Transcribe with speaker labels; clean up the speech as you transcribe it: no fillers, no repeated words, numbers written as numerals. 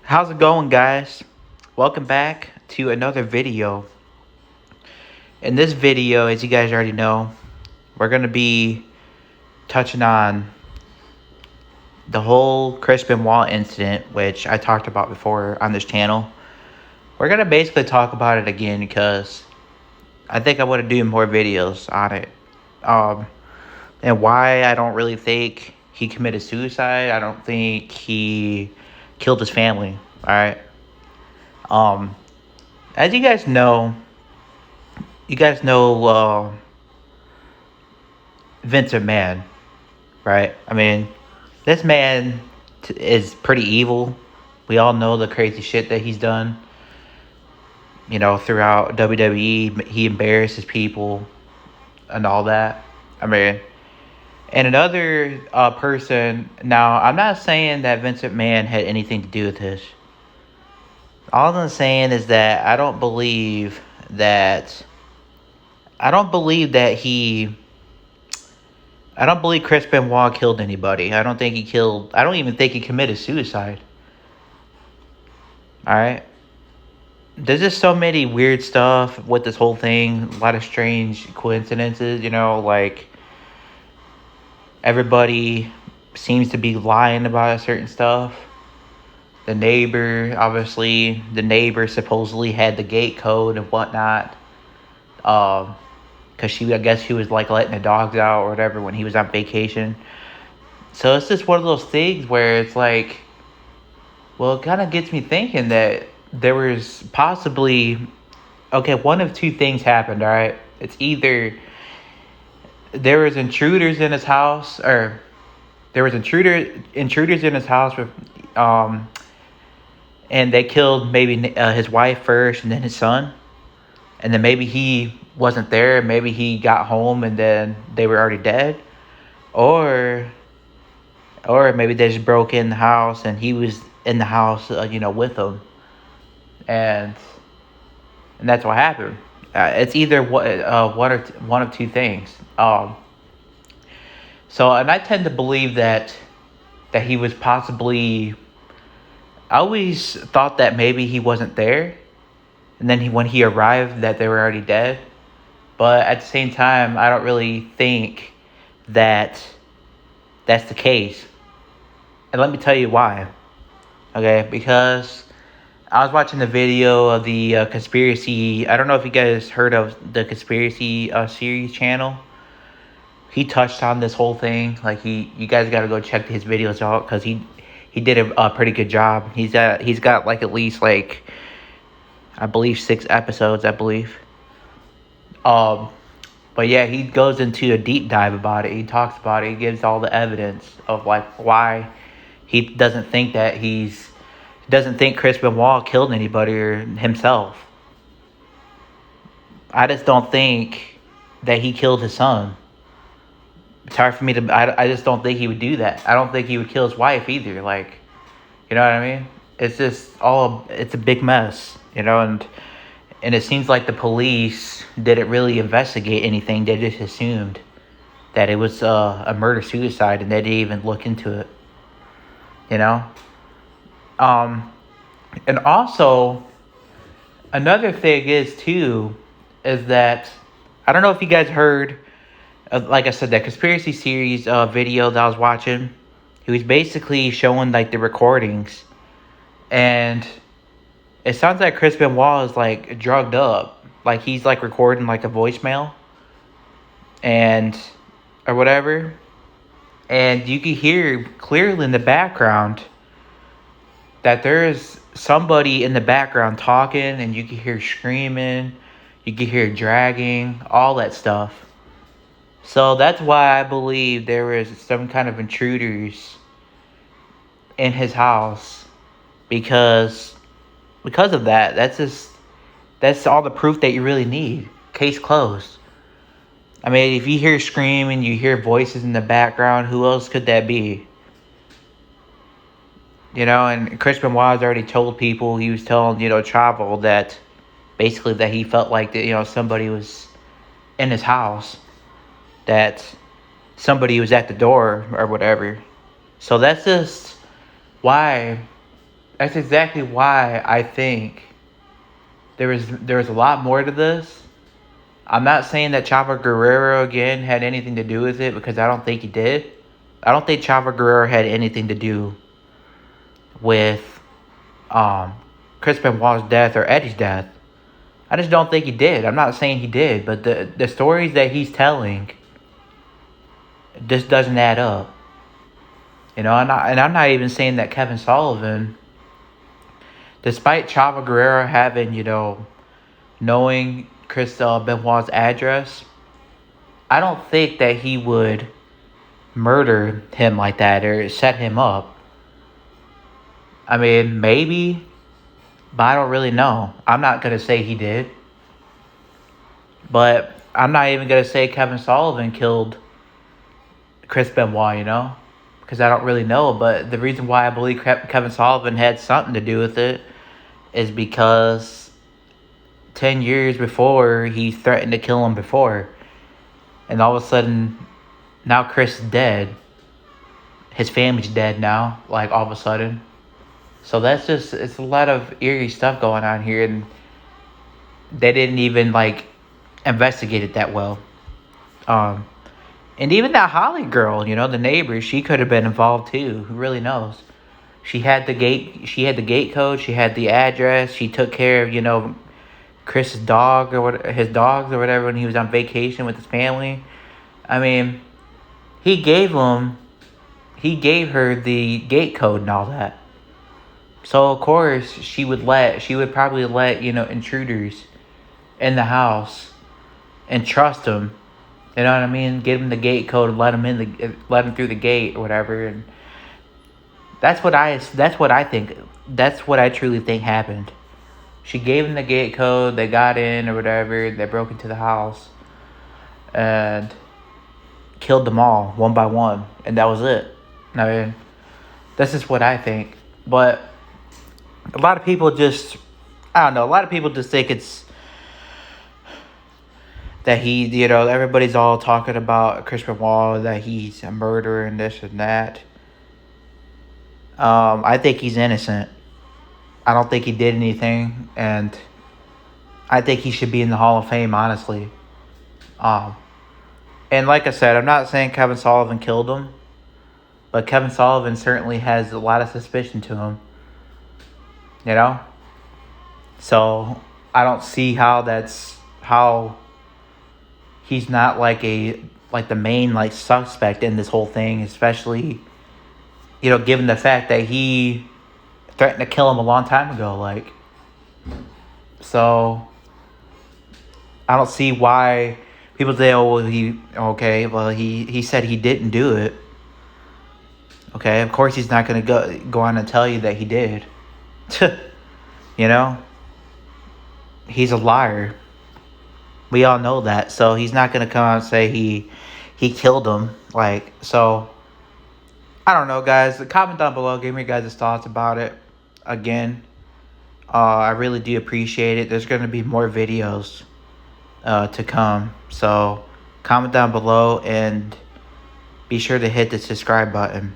Speaker 1: How's it going, guys? Welcome back to another video. In this video, as you guys already know, we're going to be touching on the whole Chris Benoit incident, which I talked about before on this channel. We're going to basically talk about it again because I think I want to do more videos on it. And why I don't really think he committed suicide. I don't think he killed his family. All right. As you guys know Vincent Man, right? I mean, this man is pretty evil. We all know the crazy shit that he's done. Throughout WWE, he embarrasses people and all that. I mean, and another person. Now, I'm not saying that Vincent Man had anything to do with this. All I'm saying is that I don't believe that I don't believe Chris Benoit killed anybody. I don't even think he committed suicide. Alright? There's just so many weird stuff with this whole thing. A lot of strange coincidences, like everybody seems to be lying about certain stuff. The neighbor supposedly had the gate code and whatnot. Because I guess she was like letting the dogs out or whatever when he was on vacation. So it's just one of those things where it's like, well, it kind of gets me thinking that there was possibly, one of two things happened, all right? It's either there was intruders in his house, or there was intruders in his house with, and they killed maybe his wife first and then his son. And then maybe he wasn't there. Maybe he got home and then they were already dead. Or maybe they just broke in the house and he was in the house, with them. And that's what happened. It's either one of two things. And I tend to believe that he was possibly. I always thought that maybe he wasn't there. And then when he arrived, that they were already dead. But at the same time, I don't really think that that's the case. And let me tell you why. Okay, because I was watching the video of the conspiracy. I don't know if you guys heard of the conspiracy series channel. He touched on this whole thing. Like you guys got to go check his videos out because he did a pretty good job. He's got like at least like, I believe 6 episodes, But yeah, he goes into a deep dive about it. He talks about it. He gives all the evidence of like why he doesn't think Chris Benoit killed anybody or himself. I just don't think that he killed his son. It's hard for me to. I just don't think he would do that. I don't think he would kill his wife either. Like, you know what I mean? It's just it's a big mess, and it seems like the police didn't really investigate anything. They just assumed that it was a murder-suicide, and they didn't even look into it, And also, another thing is that, I don't know if you guys heard, like I said, that conspiracy series video that I was watching. He was basically showing like the recordings, and it sounds like Chris Benoit is like drugged up. Like he's like recording like a voicemail or whatever. And you can hear clearly in the background that there's somebody in the background talking, and you can hear screaming, you can hear dragging, all that stuff. So that's why I believe there was some kind of intruders in his house, because of that. That's all the proof that you really need. Case closed. I mean, if you hear screaming, you hear voices in the background, who else could that be? And Chris Benoit has already told people, he was telling, Travel, that basically that he felt like that, somebody was in his house, that somebody was at the door or whatever. So that's just why That's exactly why I think there was a lot more to this. I'm not saying that Chavo Guerrero again had anything to do with it, because I don't think he did. I don't think Chavo Guerrero had anything to do with um, Chris Benoit's death or Eddie's death. I just don't think he did. I'm not saying he did, but the stories that he's telling just doesn't add up. I'm not even saying that Kevin Sullivan, despite Chavo Guerrero having, knowing Chris Benoit's address, I don't think that he would murder him like that or set him up. I mean, maybe, but I don't really know. I'm not going to say he did. But I'm not even going to say Kevin Sullivan killed Chris Benoit, because I don't really know. But the reason why I believe Kevin Sullivan had something to do with it is because 10 years before, he threatened to kill him before. And all of a sudden, now Chris is dead. His family's dead now, like, all of a sudden. So it's a lot of eerie stuff going on here. And they didn't even, investigate it that well. And even that Holly girl, the neighbor, she could have been involved too. Who really knows? She had the gate code. She had the address. She took care of, Chris's dog or his dogs or whatever when he was on vacation with his family. I mean, he gave her the gate code and all that. So of course she would probably let intruders in the house and trust them. You know what I mean? Give them the gate code and let them through the gate or whatever. And that's what I think. That's what I truly think happened. She gave them the gate code. They got in or whatever. They broke into the house and killed them all one by one, and that was it. I mean, this is what I think. But a lot of people I don't know. A lot of people just think it's that everybody's all talking about Chris Benoit, that he's a murderer and this and that. I think he's innocent. I don't think he did anything, and I think he should be in the Hall of Fame, honestly. And like I said, I'm not saying Kevin Sullivan killed him, but Kevin Sullivan certainly has a lot of suspicion to him. So I don't see how he's not the main suspect in this whole thing, especially given the fact that he threatened to kill him a long time ago. So I don't see why people say, oh, well, he said he didn't do it. Okay, of course he's not going to go on and tell you that he did. He's a liar. We all know that. So he's not going to come out and say he killed him. So I don't know, guys. Comment down below. Give me your guys' thoughts about it. Again, I really do appreciate it. There's going to be more videos to come. So comment down below and be sure to hit the subscribe button.